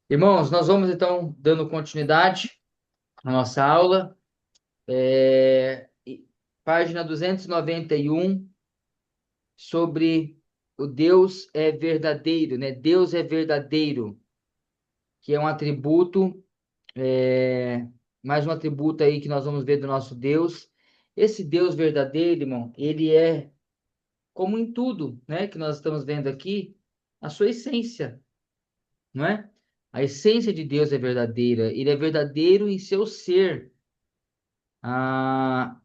Irmãos, nós vamos então dando continuidade à nossa aula. Página 291, sobre o Deus é verdadeiro, né? Deus é verdadeiro, que é um atributo, é, mais um atributo aí que nós vamos ver do nosso Deus. Esse Deus verdadeiro, irmão, ele é como em tudo, né? Que nós estamos vendo aqui, a sua essência, não é? A essência de Deus é verdadeira, ele é verdadeiro em seu ser. Ah,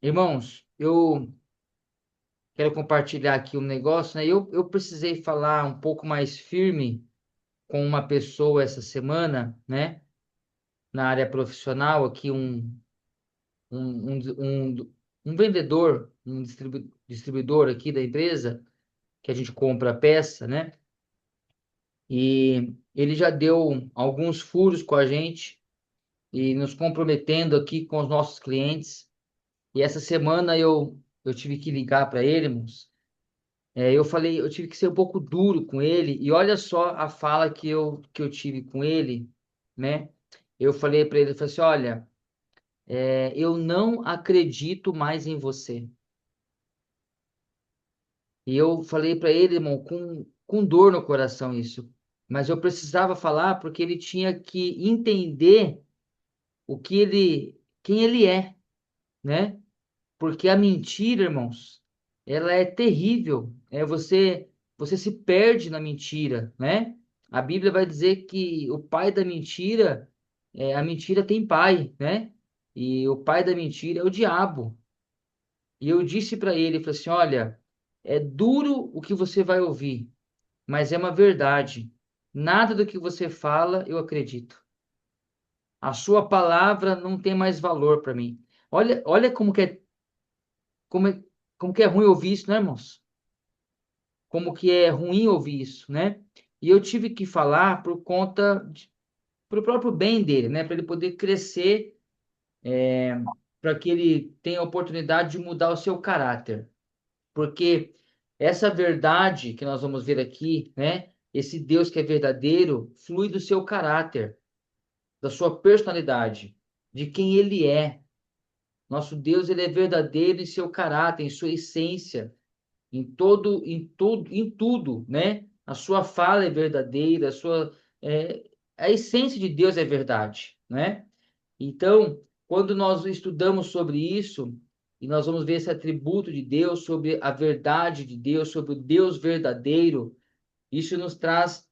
irmãos, eu quero compartilhar aqui um negócio, né? Eu precisei falar um pouco mais firme com uma pessoa essa semana, né? Na área profissional, aqui um, um vendedor, distribuidor aqui da empresa, que a gente compra a peça, né? E ele já deu alguns furos com a gente e nos comprometendo aqui com os nossos clientes. E essa semana eu tive que ligar para ele, irmãos. Eu falei, eu tive que ser um pouco duro com ele, e olha só a fala que eu tive com ele, né? Eu falei para ele, eu falei assim, olha, eu não acredito mais em você. E eu falei para ele, irmão, com dor no coração isso, mas eu precisava falar porque ele tinha que entender quem ele é, né? Porque a mentira, irmãos, ela é terrível. Você se perde na mentira, né? A Bíblia vai dizer que o pai da mentira, a mentira tem pai, né? E o pai da mentira é o diabo. E eu disse para ele, falei assim, olha, é duro o que você vai ouvir, mas é uma verdade. Nada do que você fala eu acredito. A sua palavra não tem mais valor para mim. Olha como é, como que é ruim ouvir isso, né, irmãos? Como que é ruim ouvir isso, né? E eu tive que falar por pro próprio bem dele, né? Para ele poder crescer, para que ele tenha a oportunidade de mudar o seu caráter. Porque essa verdade que nós vamos ver aqui, né? Esse Deus que é verdadeiro, flui do seu caráter, da sua personalidade, de quem ele é. Nosso Deus, ele é verdadeiro em seu caráter, em sua essência. Em tudo, né? A sua fala é verdadeira, a essência de Deus é verdade, né? Então, quando nós estudamos sobre isso, e nós vamos ver esse atributo de Deus, sobre a verdade de Deus, sobre o Deus verdadeiro, isso nos traz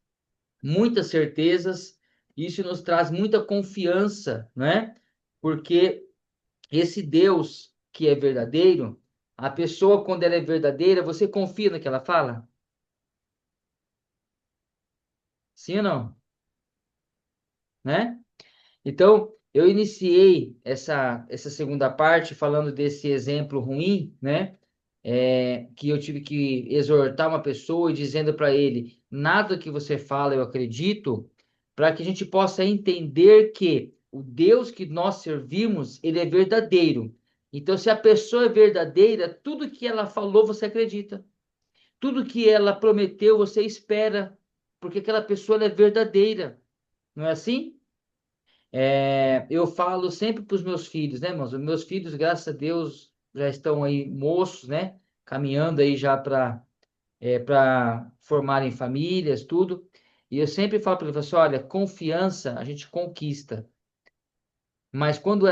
muitas certezas, isso nos traz muita confiança, né? Porque esse Deus que é verdadeiro, a pessoa, quando ela é verdadeira, você confia no que ela fala? Sim ou não? Né? Então, eu iniciei essa segunda parte falando desse exemplo ruim, né? Que eu tive que exortar uma pessoa e dizendo para ele: nada que você fala eu acredito, para que a gente possa entender que o Deus que nós servimos, ele é verdadeiro. Então, se a pessoa é verdadeira, tudo que ela falou você acredita. Tudo que ela prometeu você espera, porque aquela pessoa ela é verdadeira. Não é assim? Eu falo sempre para os meus filhos, né, irmãos? Os meus filhos, graças a Deus, já estão aí moços, né? Caminhando aí já para formarem famílias, tudo. E eu sempre falo para eles assim, olha, confiança a gente conquista, mas quando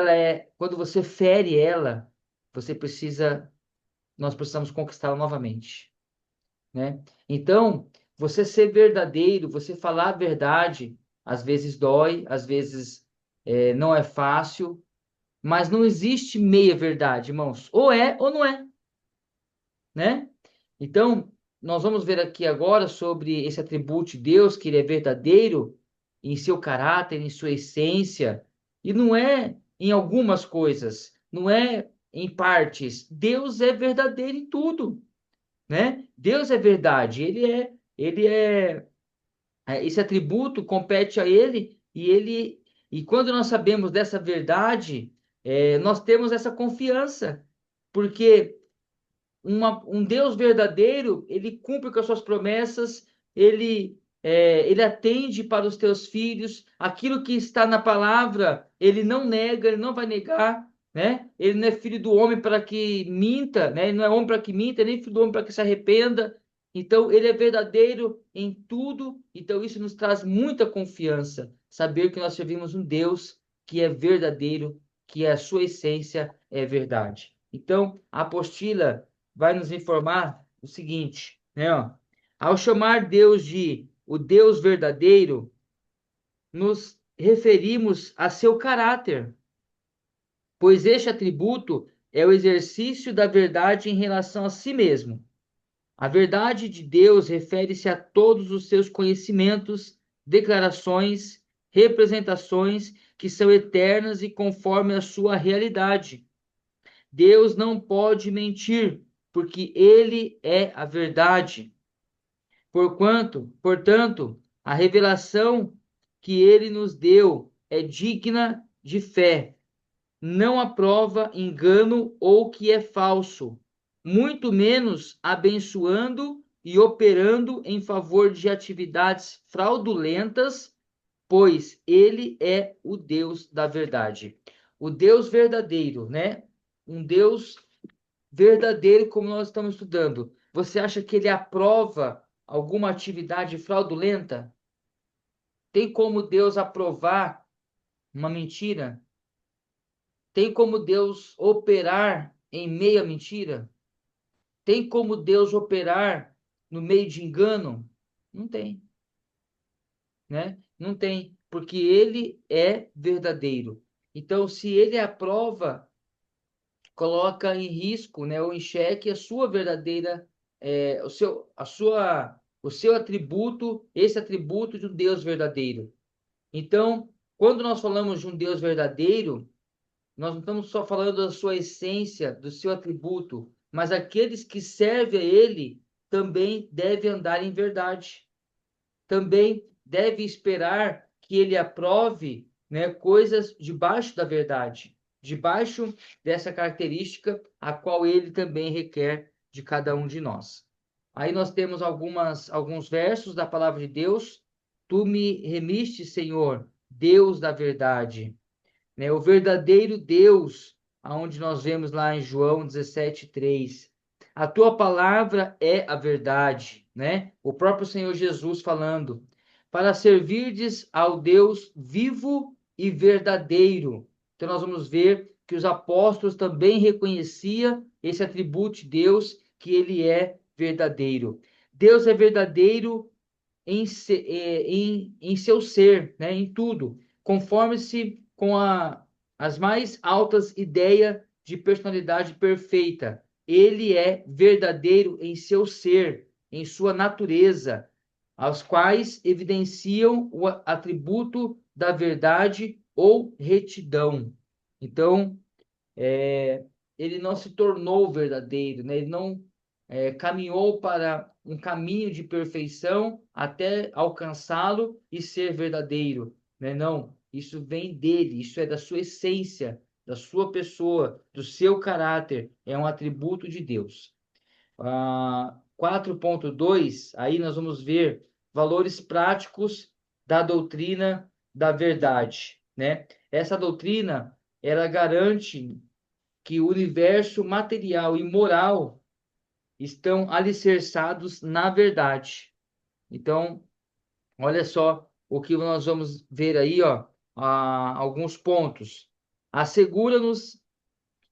você fere ela, você precisa, nós precisamos conquistá-la novamente, né? Então, você ser verdadeiro, você falar a verdade, às vezes dói, às vezes não é fácil. Mas não existe meia verdade, irmãos. Ou é ou não é, né? Então, nós vamos ver aqui agora sobre esse atributo de Deus, que ele é verdadeiro em seu caráter, em sua essência, e não é em algumas coisas, não é em partes. Deus é verdadeiro em tudo, né? Deus é verdade, esse atributo compete a ele e quando nós sabemos dessa verdade, nós temos essa confiança, porque um Deus verdadeiro, ele cumpre com as suas promessas, ele ele atende para os teus filhos, aquilo que está na palavra, ele não nega, ele não vai negar, né? Ele não é filho do homem para que minta, né? Ele não é homem para que minta, nem filho do homem para que se arrependa. Então, ele é verdadeiro em tudo. Então, isso nos traz muita confiança, saber que nós servimos um Deus que é verdadeiro, que a sua essência é verdade. Então, a apostila vai nos informar o seguinte, né? Ó, ao chamar Deus de o Deus verdadeiro, nos referimos a seu caráter, pois este atributo é o exercício da verdade em relação a si mesmo. A verdade de Deus refere-se a todos os seus conhecimentos, declarações, representações que são eternas e conforme a sua realidade. Deus não pode mentir, porque ele é a verdade. Portanto, a revelação que ele nos deu é digna de fé, não aprova engano ou que é falso, muito menos abençoando e operando em favor de atividades fraudulentas, pois ele é o Deus da verdade. O Deus verdadeiro, né? Um Deus verdadeiro, como nós estamos estudando. Você acha que ele aprova alguma atividade fraudulenta? Tem como Deus aprovar uma mentira? Tem como Deus operar em meio à mentira? Tem como Deus operar no meio de engano? Não tem, né? Não tem, porque ele é verdadeiro. Então, se ele aprova, coloca em risco, né, ou em xeque a sua verdadeira, o seu atributo, esse atributo de um Deus verdadeiro. Então, quando nós falamos de um Deus verdadeiro, nós não estamos só falando da sua essência, do seu atributo, mas aqueles que servem a Ele também devem andar em verdade. Também deve esperar que Ele aprove, né, coisas debaixo da verdade, debaixo dessa característica a qual Ele também requer de cada um de nós. Aí nós temos alguns versos da palavra de Deus. Tu me remiste, Senhor, Deus da verdade, né? O verdadeiro Deus, aonde nós vemos lá em João 17:3. A tua palavra é a verdade, né? O próprio Senhor Jesus falando, para servirdes ao Deus vivo e verdadeiro. Então nós vamos ver que os apóstolos também reconheciam esse atributo de Deus, que ele é verdadeiro. Deus é verdadeiro em seu ser, né, em tudo, conforme-se com as mais altas ideias de personalidade perfeita. Ele é verdadeiro em seu ser, em sua natureza, aos quais evidenciam o atributo da verdade ou retidão. Então, ele não se tornou verdadeiro, né? Ele não caminhou para um caminho de perfeição até alcançá-lo e ser verdadeiro, né? Não, isso vem dele, isso é da sua essência, da sua pessoa, do seu caráter, é um atributo de Deus. 4.2, aí nós vamos ver valores práticos da doutrina da verdade, né? Essa doutrina, ela garante que o universo material e moral estão alicerçados na verdade. Então, olha só o que nós vamos ver aí, ó, alguns pontos. Assegura-nos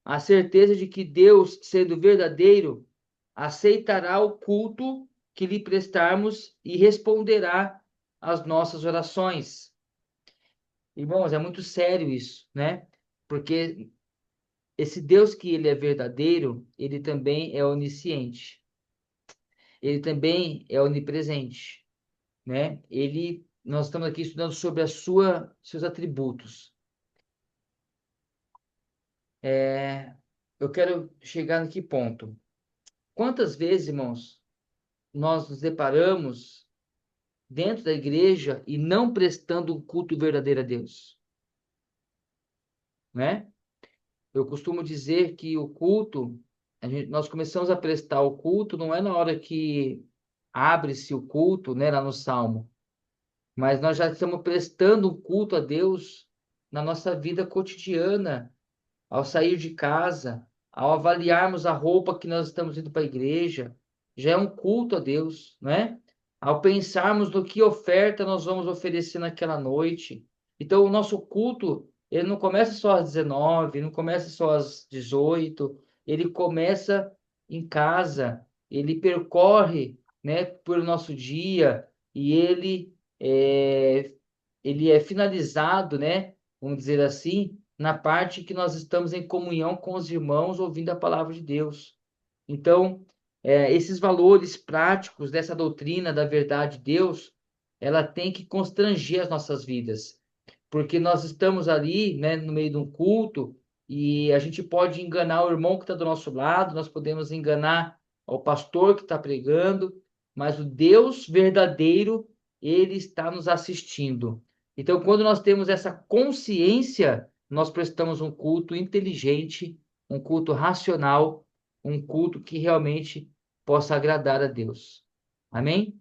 a certeza de que Deus, sendo verdadeiro, aceitará o culto que lhe prestarmos e responderá às nossas orações. Irmãos, é muito sério isso, né? Porque esse Deus que ele é verdadeiro, ele também é onisciente. Ele também é onipresente, né? Nós estamos aqui estudando sobre seus atributos. Eu quero chegar nesse ponto. Quantas vezes, irmãos, nós nos deparamos dentro da igreja e não prestando um culto verdadeiro a Deus, né? Eu costumo dizer que o culto, nós começamos a prestar o culto, não é na hora que abre-se o culto, né, lá no Salmo. mas nós já estamos prestando um culto a Deus na nossa vida cotidiana, ao sair de casa, ao avaliarmos a roupa que nós estamos indo para a igreja, já é um culto a Deus, né? Ao pensarmos no que oferta nós vamos oferecer naquela noite. Então, o nosso culto, ele não começa só às 19, não começa só às 18, ele começa em casa, ele percorre, né, por nosso dia e ele é finalizado, né, vamos dizer assim, na parte que nós estamos em comunhão com os irmãos, ouvindo a palavra de Deus. Então, esses valores práticos dessa doutrina da verdade de Deus, ela tem que constranger as nossas vidas, porque nós estamos ali, né, no meio de um culto e a gente pode enganar o irmão que está do nosso lado, nós podemos enganar o pastor que está pregando, mas o Deus verdadeiro, ele está nos assistindo. Então, quando nós temos essa consciência, nós prestamos um culto inteligente, um culto racional, um culto que realmente possa agradar a Deus. Amém?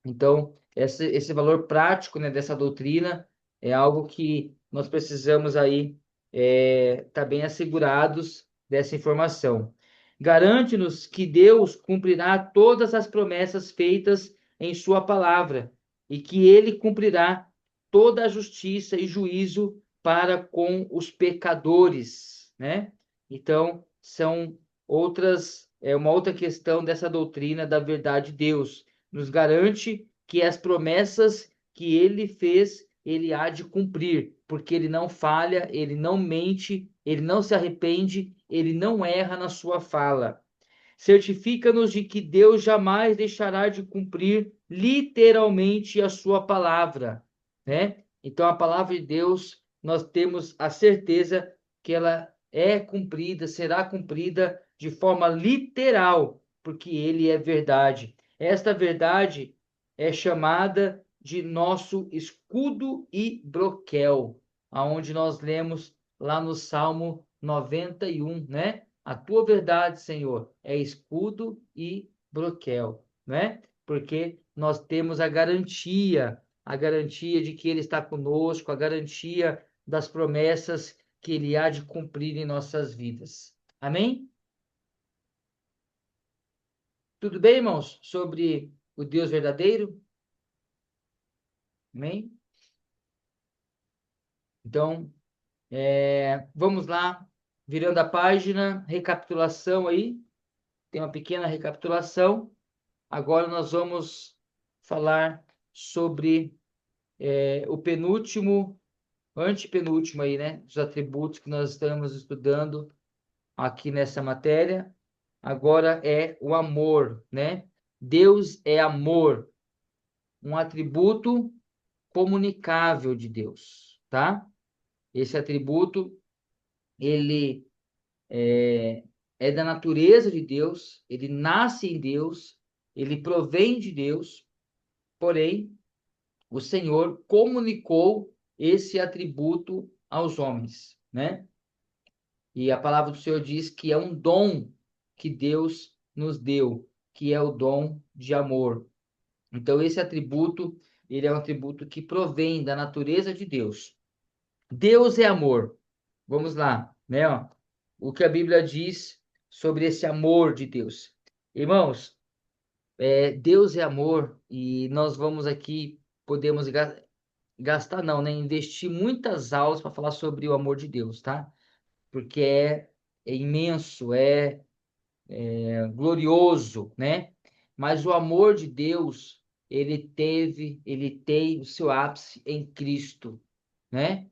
Então, esse valor prático, né, dessa doutrina é algo que nós precisamos aí estar bem assegurados dessa informação. Garante-nos que Deus cumprirá todas as promessas feitas em sua palavra e que ele cumprirá toda a justiça e juízo para com os pecadores, né? Então, são uma outra questão dessa doutrina da verdade de Deus nos garante que as promessas que ele fez, ele há de cumprir, porque ele não falha, ele não mente, ele não se arrepende, ele não erra na sua fala. Certifica-nos de que Deus jamais deixará de cumprir literalmente a sua palavra, né? Então a palavra de Deus, nós temos a certeza que ela é cumprida, será cumprida de forma literal, porque ele é verdade. Esta verdade é chamada de nosso escudo e broquel, aonde nós lemos lá no Salmo 91, né? A tua verdade, Senhor, é escudo e broquel, né? Porque nós temos a garantia de que Ele está conosco, a garantia das promessas que Ele há de cumprir em nossas vidas. Amém? Tudo bem, irmãos? Sobre o Deus verdadeiro? Amém? Então, vamos lá, virando a página, recapitulação aí. Tem uma pequena recapitulação. Agora nós vamos falar sobre o penúltimo, antepenúltimo aí, né? Os atributos que nós estamos estudando aqui nessa matéria. Agora é o amor, né? Deus é amor, um atributo comunicável de Deus, tá? Esse atributo, ele é da natureza de Deus, ele nasce em Deus, ele provém de Deus, porém o Senhor comunicou esse atributo aos homens, né? E a palavra do Senhor diz que é um dom que Deus nos deu, que é o dom de amor. Então esse atributo, ele é um atributo que provém da natureza de Deus. Deus é amor. Vamos lá, né? Ó, o que a Bíblia diz sobre esse amor de Deus. Irmãos, Deus é amor e nós vamos aqui, podemos gastar não, né? Investir muitas aulas para falar sobre o amor de Deus, tá? Porque é imenso, é glorioso, né? Mas o amor de Deus, ele tem o seu ápice em Cristo, né?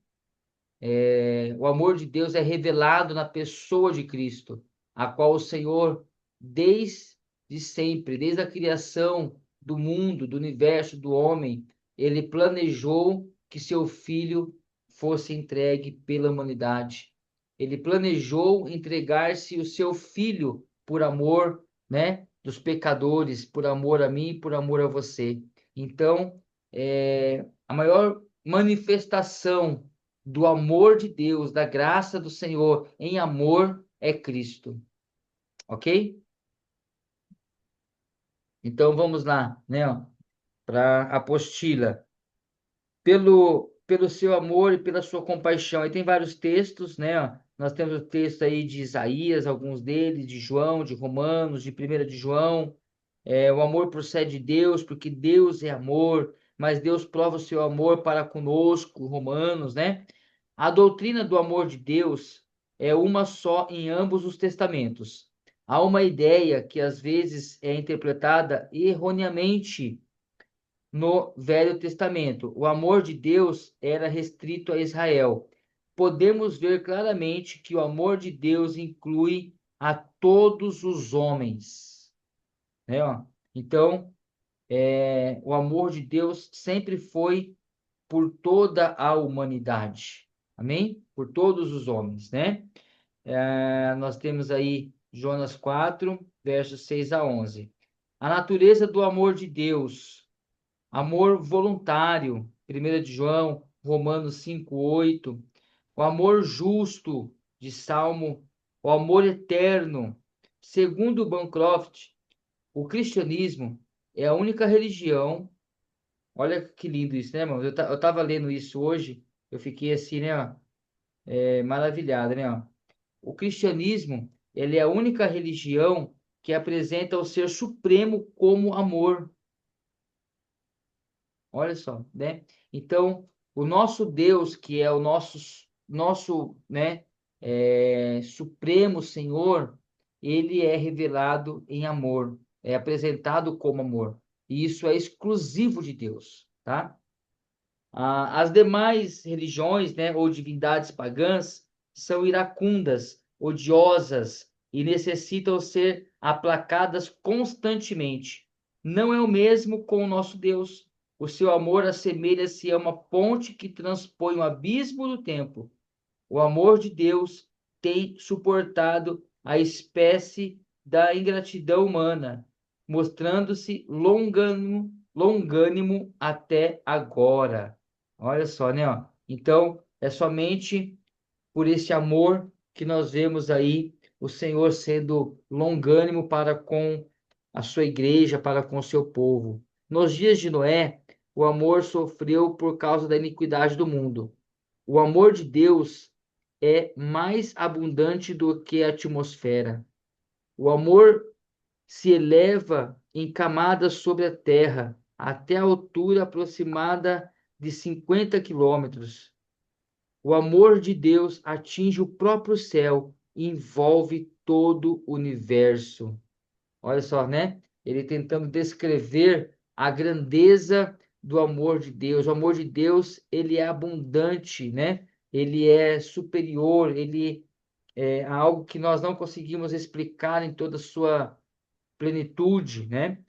O amor de Deus é revelado na pessoa de Cristo, a qual o Senhor, desde sempre, desde a criação do mundo, do universo, do homem, ele planejou que seu filho fosse entregue pela humanidade. Ele planejou entregar-se o seu filho por amor, né, dos pecadores, por amor a mim, por amor a você. Então, a maior manifestação do amor de Deus, da graça do Senhor em amor é Cristo, ok? Então vamos lá, né, para a apostila. pelo seu amor e pela sua compaixão. Aí tem vários textos, né? Ó. Nós temos o texto aí de Isaías, alguns deles, de João, de Romanos, de 1 de João. O amor procede de Deus, porque Deus é amor, mas Deus prova o seu amor para conosco, Romanos, né? A doutrina do amor de Deus é uma só em ambos os testamentos. Há uma ideia que às vezes é interpretada erroneamente no Velho Testamento. O amor de Deus era restrito a Israel. Podemos ver claramente que o amor de Deus inclui a todos os homens, né? Ó? Então, o amor de Deus sempre foi por toda a humanidade. Amém? Por todos os homens, né? Nós temos aí Jonas 4, versos 6 a 11. A natureza do amor de Deus, amor voluntário, 1 de João, Romanos 5:8, o amor justo, de Salmo, o amor eterno. Segundo Bancroft, o cristianismo é a única religião. Olha que lindo isso, né, irmão? Eu tava lendo isso hoje, eu fiquei assim, né, ó, maravilhado, né, ó. O cristianismo, ele é a única religião que apresenta o ser supremo como amor. Olha só, né? Então, o nosso Deus, que é o nosso, né, Supremo Senhor, ele é revelado em amor, é apresentado como amor. E isso é exclusivo de Deus, tá? As demais religiões, né, ou divindades pagãs são iracundas, odiosas e necessitam ser aplacadas constantemente. Não é o mesmo com o nosso Deus. O seu amor assemelha-se a uma ponte que transpõe o abismo do tempo. O amor de Deus tem suportado a espécie da ingratidão humana, mostrando-se longânimo até agora. Olha só, né? Ó. Então, é somente por esse amor que nós vemos aí o Senhor sendo longânimo para com a sua igreja, para com o seu povo. Nos dias de Noé, o amor sofreu por causa da iniquidade do mundo. O amor de Deus é mais abundante do que a atmosfera. O amor se eleva em camadas sobre a terra, até a altura aproximada de 50 quilômetros. O amor de Deus atinge o próprio céu e envolve todo o universo. Olha só, né? Ele tentando descrever a grandeza do amor de Deus. O amor de Deus, ele é abundante, né? Ele é superior, ele é algo que nós não conseguimos explicar em toda a sua plenitude, né?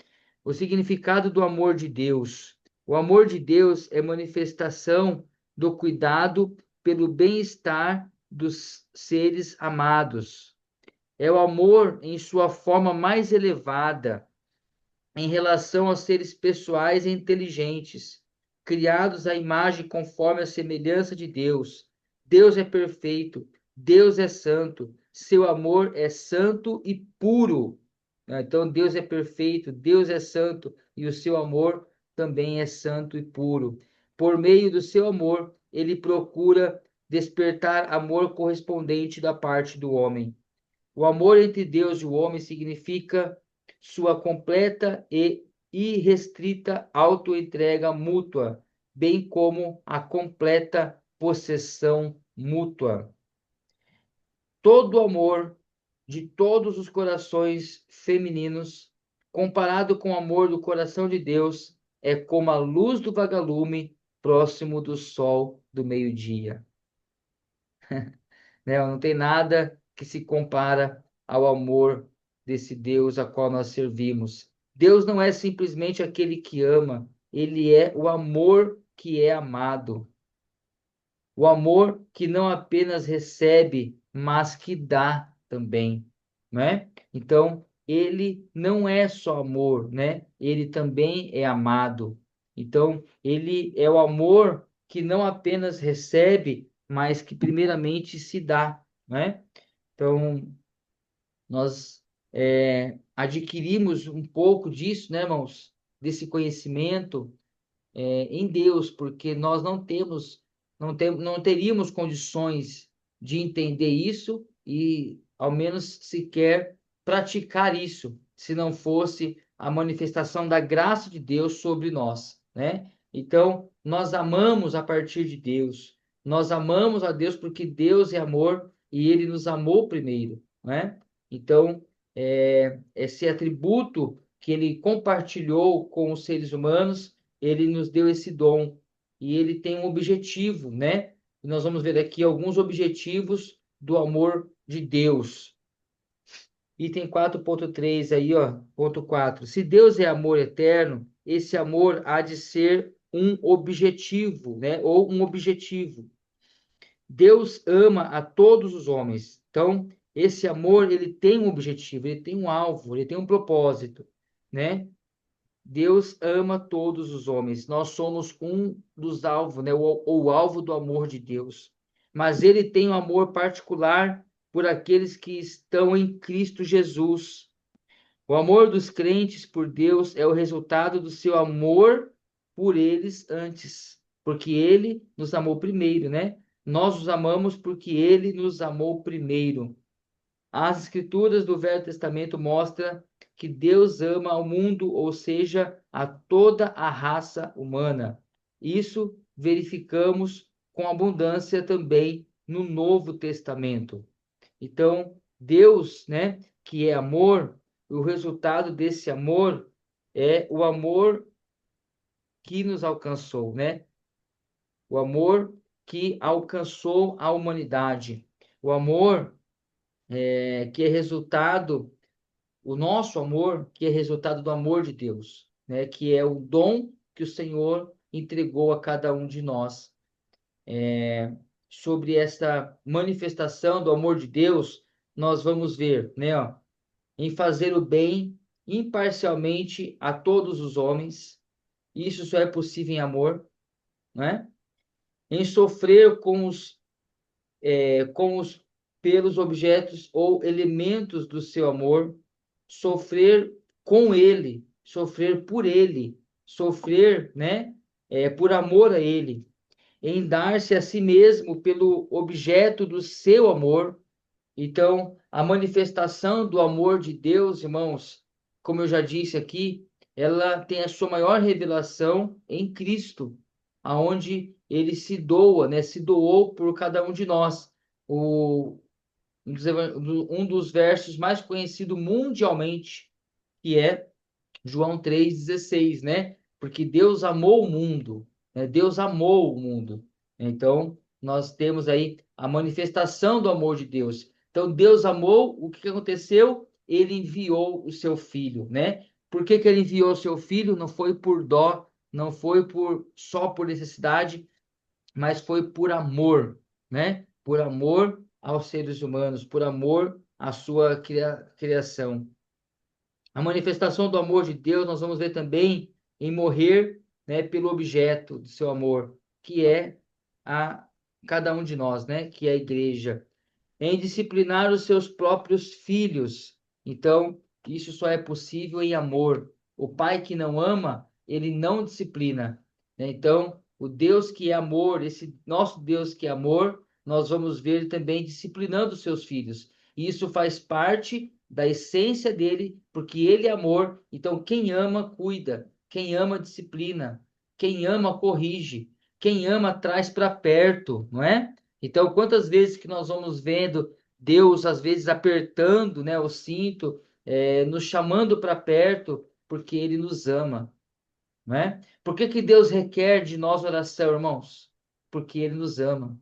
O significado do amor de Deus. O amor de Deus é manifestação do cuidado pelo bem-estar dos seres amados. É o amor em sua forma mais elevada em relação aos seres pessoais e inteligentes, criados à imagem conforme a semelhança de Deus. Deus é perfeito, Deus é santo, seu amor é santo e puro. Então, Deus é perfeito, Deus é santo e o seu amor também é santo e puro. Por meio do seu amor, ele procura despertar amor correspondente da parte do homem. O amor entre Deus e o homem significa sua completa e irrestrita autoentrega mútua, bem como a completa possessão mútua. Todo amor de todos os corações femininos, comparado com o amor do coração de Deus, é como a luz do vagalume próximo do sol do meio-dia, né? Não tem nada que se compara ao amor desse Deus a qual nós servimos. Deus não é simplesmente aquele que ama, ele é o amor que é amado. O amor que não apenas recebe, mas que dá também, né? Então, ele não é só amor, né? Ele também é amado. Então, ele é o amor que não apenas recebe, mas que primeiramente se dá, né? Então, nós adquirimos um pouco disso, né, irmãos? Desse conhecimento em Deus, porque nós não teríamos condições de entender isso e, ao menos, sequer praticar isso, se não fosse a manifestação da graça de Deus sobre nós, né? Então, nós amamos a partir de Deus. Nós amamos a Deus porque Deus é amor e Ele nos amou primeiro, né? Então, esse atributo que Ele compartilhou com os seres humanos, Ele nos deu esse dom e Ele tem um objetivo, né? E nós vamos ver aqui alguns objetivos do amor de Deus. Item 4.3 aí, ó, ponto 4. Se Deus é amor eterno, esse amor há de ser um objetivo, né? Ou um objetivo. Deus ama a todos os homens. Então, esse amor, ele tem um objetivo, ele tem um alvo, ele tem um propósito, né? Deus ama todos os homens. Nós somos um dos alvos, né? O alvo do amor de Deus. Mas ele tem um amor particular por aqueles que estão em Cristo Jesus. O amor dos crentes por Deus é o resultado do seu amor por eles antes, porque ele nos amou primeiro, né? Nós os amamos porque ele nos amou primeiro. As escrituras do Velho Testamento mostram que Deus ama ao mundo, ou seja, a toda a raça humana. Isso verificamos com abundância também no Novo Testamento. Então, Deus, né, que é amor, o resultado desse amor é o amor que nos alcançou, né? O amor que alcançou a humanidade. O amor que é resultado, o nosso amor, que é resultado do amor de Deus, né? Que é o dom que o Senhor entregou a cada um de nós. Sobre essa manifestação do amor de Deus, nós vamos ver, né, ó, em fazer o bem imparcialmente a todos os homens. Isso só é possível em amor, né? Em sofrer com os pelos objetos ou elementos do seu amor, sofrer com ele, sofrer por ele, sofrer, né? Por amor a ele, em dar-se a si mesmo pelo objeto do seu amor. Então, a manifestação do amor de Deus, irmãos, como eu já disse aqui, ela tem a sua maior revelação em Cristo, aonde ele se doa, né? Se doou por cada um de nós. O, um dos versos mais conhecidos mundialmente, que é João 3,16, né? Porque Deus amou o mundo, né? Deus amou o mundo. Então, nós temos aí a manifestação do amor de Deus. Então, Deus amou, o que aconteceu? Ele enviou o seu filho, né? Por que que ele enviou o seu filho? Não foi por dó, não foi só por necessidade, mas foi por amor, né? Por amor aos seres humanos, por amor à sua criação. A manifestação do amor de Deus, nós vamos ver também em morrer, né, pelo objeto do seu amor, que é a cada um de nós, né, que é a igreja, em disciplinar os seus próprios filhos. Então, isso só é possível em amor. O pai que não ama, ele não disciplina, né? Então, o Deus que é amor, esse nosso Deus que é amor, nós vamos ver também disciplinando os seus filhos. E isso faz parte da essência dele, porque ele é amor. Então, quem ama, cuida. Quem ama, disciplina. Quem ama, corrige. Quem ama, traz para perto, não é? Então, quantas vezes que nós vamos vendo Deus, às vezes, apertando, né, o cinto, nos chamando para perto, porque Ele nos ama, não é? Por que que Deus requer de nós oração, irmãos? Porque Ele nos ama.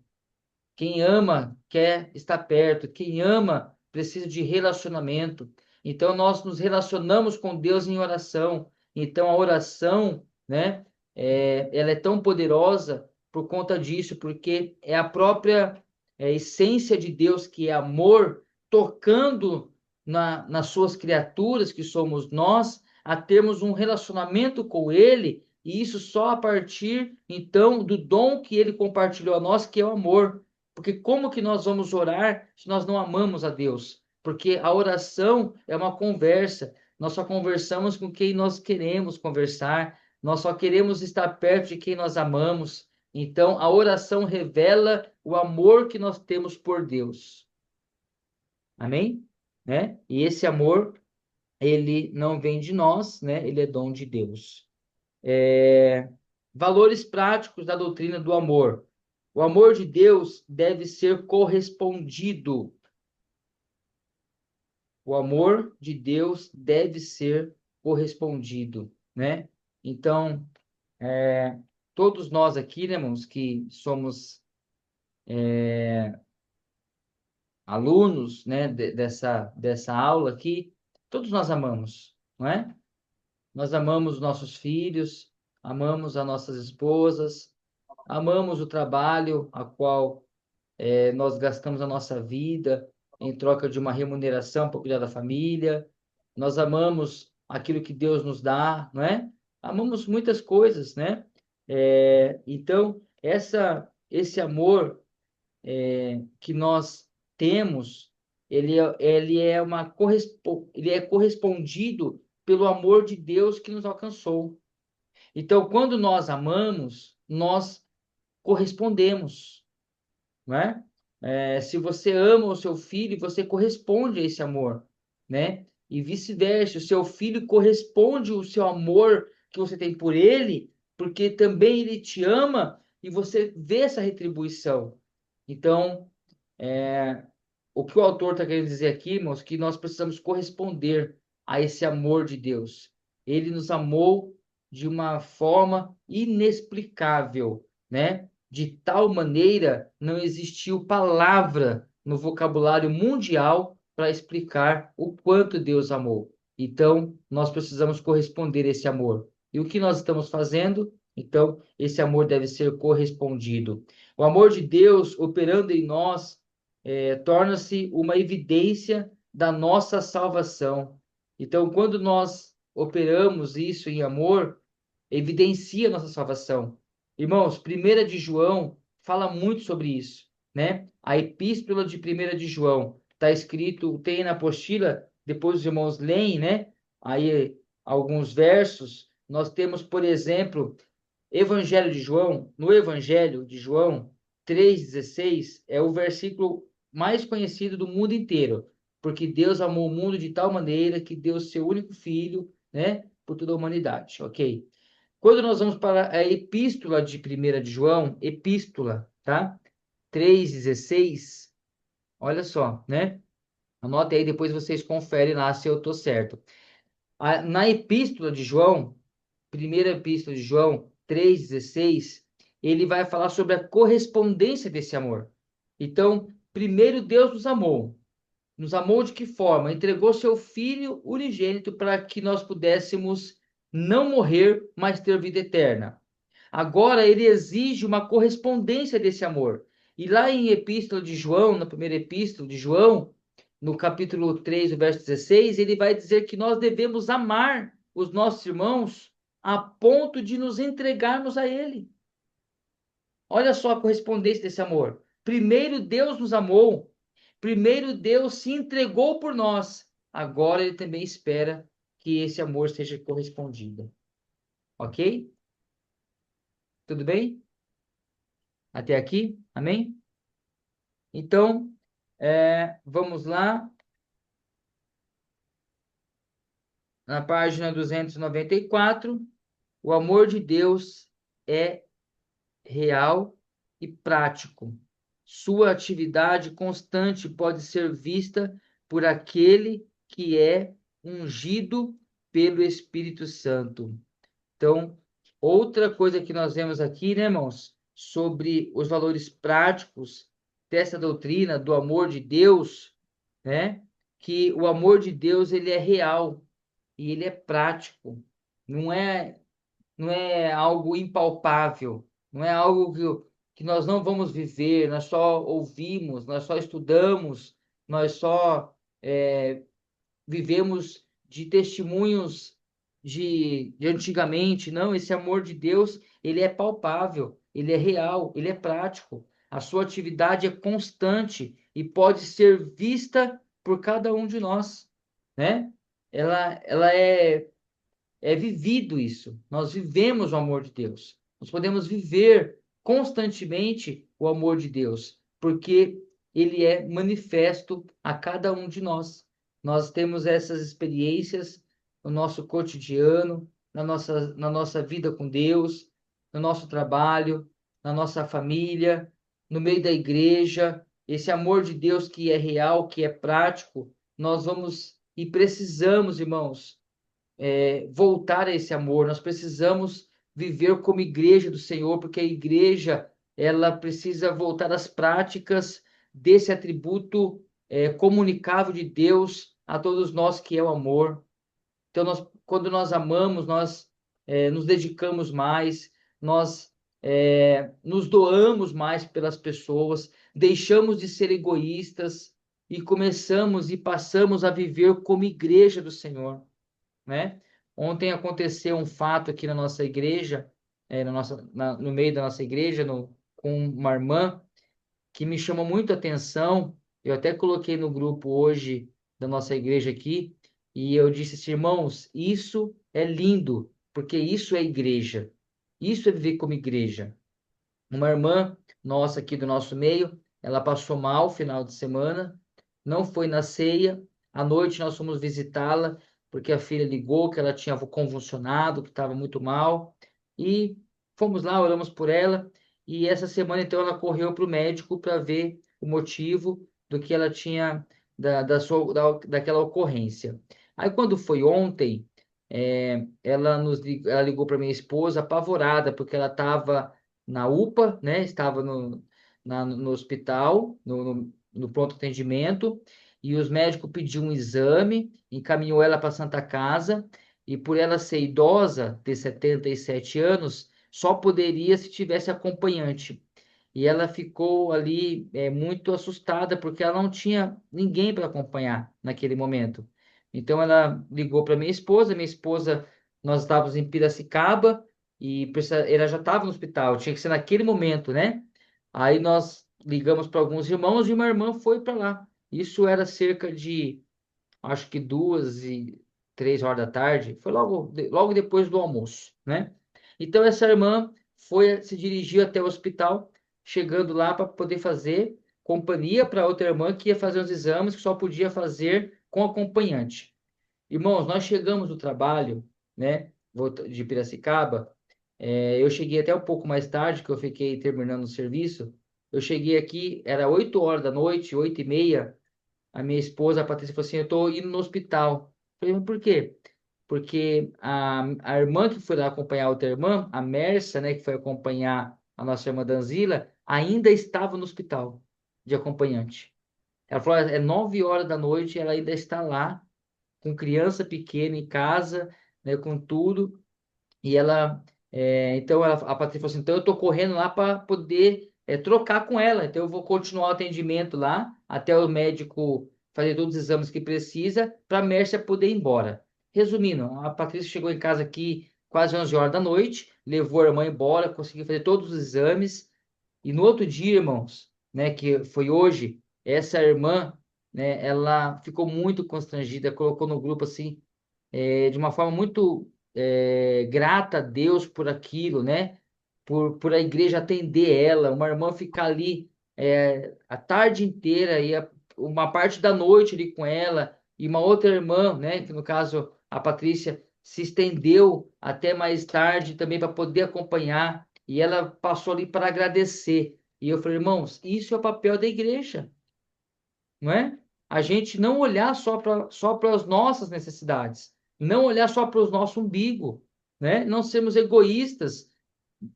Quem ama quer estar perto. Quem ama precisa de relacionamento. Então, nós nos relacionamos com Deus em oração. Então, a oração, né, ela é tão poderosa por conta disso, porque é a própria essência de Deus, que é amor, tocando nas suas criaturas, que somos nós, a termos um relacionamento com Ele, e isso só a partir, então, do dom que Ele compartilhou a nós, que é o amor. Porque como que nós vamos orar se nós não amamos a Deus? Porque a oração é uma conversa. Nós só conversamos com quem nós queremos conversar. nós só queremos estar perto de quem nós amamos. Então, a oração revela o amor que nós temos por Deus. Amém? Né? E esse amor, ele não vem de nós, né? Ele é dom de Deus. Valores práticos da doutrina do amor. O amor de Deus deve ser correspondido. O amor de Deus deve ser correspondido, né? Então, todos nós aqui, né, irmãos, que somos alunos, né, dessa aula aqui, todos nós amamos, não é? Nós amamos nossos filhos, amamos as nossas esposas, amamos o trabalho a qual nós gastamos a nossa vida em troca de uma remuneração para cuidar da família. Nós amamos aquilo que Deus nos dá, não é? Amamos muitas coisas, né? Então, esse amor que nós temos, ele é correspondido pelo amor de Deus que nos alcançou. Então, quando nós amamos, nós correspondemos, não é? Se você ama o seu filho, você corresponde a esse amor, né? E vice-versa, o seu filho corresponde ao seu amor que você tem por ele, porque também ele te ama e você vê essa retribuição. Então, o que o autor está querendo dizer aqui, irmãos, que nós precisamos corresponder a esse amor de Deus. Ele nos amou de uma forma inexplicável, né? De tal maneira, não existiu palavra no vocabulário mundial para explicar o quanto Deus amou. Então, nós precisamos corresponder a esse amor. E o que nós estamos fazendo? Então, esse amor deve ser correspondido. O amor de Deus operando em nós torna-se uma evidência da nossa salvação. Então, quando nós operamos isso em amor, evidencia a nossa salvação. Irmãos, 1 de João fala muito sobre isso, né? A epístola de 1 de João está escrito, tem na apostila, depois os irmãos leem, né? Aí alguns versos, nós temos, por exemplo, Evangelho de João, no Evangelho de João 3,16 é o versículo mais conhecido do mundo inteiro, porque Deus amou o mundo de tal maneira que deu seu único filho, né, por toda a humanidade, ok? Quando nós vamos para a epístola de 1 de João, epístola, tá? 3,16, olha só, né? Anote aí, depois vocês conferem lá se eu estou certo. Na epístola de João, primeira epístola de João 3,16, ele vai falar sobre a correspondência desse amor. Então, primeiro Deus nos amou. Nos amou de que forma? Entregou seu Filho unigênito para que nós pudéssemos não morrer, mas ter vida eterna. Agora, ele exige uma correspondência desse amor. E lá em Epístola de João, na primeira Epístola de João, no capítulo 3, o verso 16, ele vai dizer que nós devemos amar os nossos irmãos a ponto de nos entregarmos a ele. Olha só a correspondência desse amor. Primeiro Deus nos amou, primeiro Deus se entregou por nós. Agora ele também espera que esse amor seja correspondido. Ok? Tudo bem? Até aqui? Amém? Então, vamos lá. Na página 294, o amor de Deus é real e prático. Sua atividade constante pode ser vista por aquele que é ungido pelo Espírito Santo. Então, outra coisa que nós vemos aqui, né, irmãos, sobre os valores práticos dessa doutrina do amor de Deus, né, que o amor de Deus ele é real e ele é prático. Não é não é algo impalpável, não é algo que nós não vamos viver, nós só ouvimos, nós só estudamos, nós só vivemos de testemunhos de antigamente. Não, esse amor de Deus, ele é palpável, ele é real, ele é prático. A sua atividade é constante e pode ser vista por cada um de nós, né? Ela é é vivido isso. Nós vivemos o amor de Deus. Nós podemos viver constantemente o amor de Deus, porque ele é manifesto a cada um de nós. Nós temos essas experiências no nosso cotidiano, na nossa vida com Deus, no nosso trabalho, na nossa família, no meio da igreja. Esse amor de Deus que é real, que é prático, nós vamos e precisamos, irmãos, voltar a esse amor. Nós precisamos viver como igreja do Senhor, porque a igreja ela precisa voltar às práticas desse atributo comunicável de Deus a todos nós, que é o amor. Então, quando nós amamos, nós nos dedicamos mais, nós nos doamos mais pelas pessoas, deixamos de ser egoístas e começamos e passamos a viver como igreja do Senhor, né? Ontem aconteceu um fato aqui na nossa igreja, no meio da nossa igreja, com uma irmã, que me chamou muito a atenção. Eu até coloquei no grupo hoje da nossa igreja aqui, e eu disse assim, irmãos, isso é lindo, porque isso é igreja. Isso é viver como igreja. Uma irmã nossa aqui do nosso meio, ela passou mal final de semana, não foi na ceia. À noite nós fomos visitá-la, porque a filha ligou que ela tinha convulsionado, que estava muito mal. E fomos lá, oramos por ela. E essa semana, então, ela correu para o médico para ver o motivo do que ela tinha, daquela ocorrência. Aí, quando foi ontem, ela ligou para minha esposa apavorada, porque ela estava na UPA, né? Estava no hospital, no pronto atendimento, e os médicos pediram um exame, encaminhou ela para a Santa Casa, e por ela ser idosa, ter 77 anos, só poderia se tivesse acompanhante. E ela ficou ali muito assustada, porque ela não tinha ninguém para acompanhar naquele momento. Então ela ligou para minha esposa, nós estávamos em Piracicaba, e ela já estava no hospital, tinha que ser naquele momento, né? Aí nós ligamos para alguns irmãos e uma irmã foi para lá. Isso era cerca de, acho que 2 e 3 horas da tarde, foi logo depois do almoço, né? Então essa irmã se dirigiu até o hospital, chegando lá para poder fazer companhia para outra irmã que ia fazer os exames, que só podia fazer com acompanhante. Irmãos, nós chegamos do trabalho, né, de Piracicaba. Eu cheguei até um pouco mais tarde, que eu fiquei terminando o serviço. Eu cheguei aqui, era 8 horas da noite, 8h30. A minha esposa, a Patrícia, falou assim: eu estou indo no hospital. Eu falei, mas por quê? Porque a irmã que foi lá acompanhar a outra irmã, a Mércia, né, que foi acompanhar a nossa irmã Danzila, ainda estava no hospital de acompanhante. Ela falou: é 9 horas da noite, ela ainda está lá com criança pequena em casa, né, com tudo. E então a Patrícia falou assim, então eu tô correndo lá para poder trocar com ela. Então eu vou continuar o atendimento lá até o médico fazer todos os exames que precisa para a Mércia poder ir embora. Resumindo, a Patrícia chegou em casa aqui quase 11 horas da noite, levou a irmã embora, conseguiu fazer todos os exames. E no outro dia, irmãos, né, que foi hoje, essa irmã, né, ela ficou muito constrangida, colocou no grupo assim, de uma forma muito grata a Deus por aquilo, né? Por a igreja atender ela, uma irmã ficar ali a tarde inteira e uma parte da noite ali com ela, e uma outra irmã, né? Que no caso a Patrícia se estendeu até mais tarde também para poder acompanhar, e ela passou ali para agradecer. E eu falei, irmãos, isso é o papel da igreja, não é? A gente não olhar só para as nossas necessidades, não olhar só para o nosso umbigo, né? Não sermos egoístas,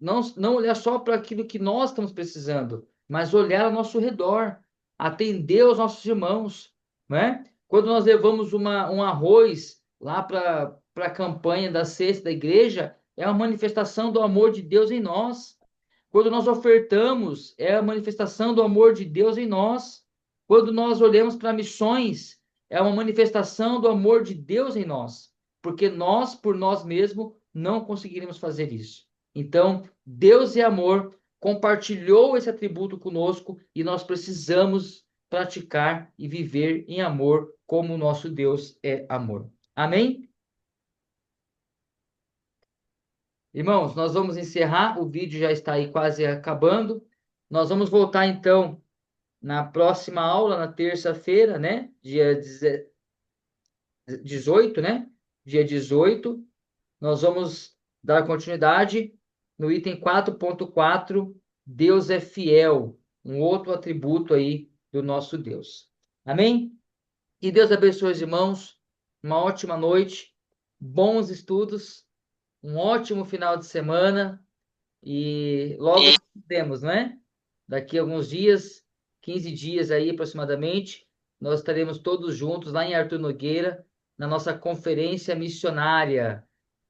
não olhar só para aquilo que nós estamos precisando, mas olhar ao nosso redor, atender aos nossos irmãos, né? Quando nós levamos um arroz lá para a campanha da cesta da igreja, é uma manifestação do amor de Deus em nós. Quando nós ofertamos, é a manifestação do amor de Deus em nós. Quando nós olhamos para missões, é uma manifestação do amor de Deus em nós. Porque nós, por nós mesmos, não conseguiríamos fazer isso. Então, Deus é amor, compartilhou esse atributo conosco e nós precisamos praticar e viver em amor, como o nosso Deus é amor. Amém? Irmãos, nós vamos encerrar, o vídeo já está aí quase acabando. Nós vamos voltar então na próxima aula, na terça-feira, né? Dia 18, né? Dia 18, nós vamos dar continuidade no item 4.4, Deus é fiel, um outro atributo aí do nosso Deus. Amém? Que Deus abençoe os irmãos, uma ótima noite, bons estudos, um ótimo final de semana e logo nos vemos, não é? Daqui a alguns dias, 15 dias aí aproximadamente, nós estaremos todos juntos lá em Arthur Nogueira, na nossa conferência missionária,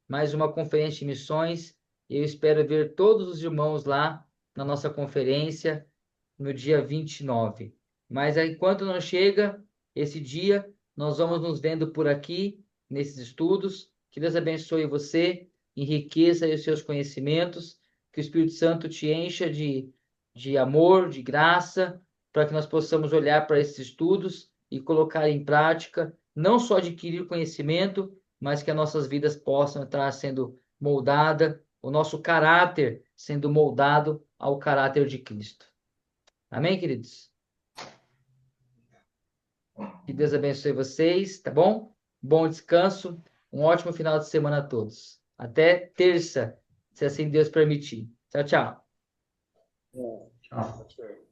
mais uma conferência de missões. Eu espero ver todos os irmãos lá na nossa conferência no dia 29. Mas enquanto não chega esse dia, nós vamos nos vendo por aqui nesses estudos. Que Deus abençoe você, enriqueça aí os seus conhecimentos, que o Espírito Santo te encha de amor, de graça, para que nós possamos olhar para esses estudos e colocar em prática, não só adquirir conhecimento, mas que as nossas vidas possam estar sendo moldadas, o nosso caráter sendo moldado ao caráter de Cristo. Amém, queridos? Que Deus abençoe vocês, tá bom? Bom descanso, um ótimo final de semana a todos. Até terça, se assim Deus permitir. Tchau, tchau. Tchau, pastor.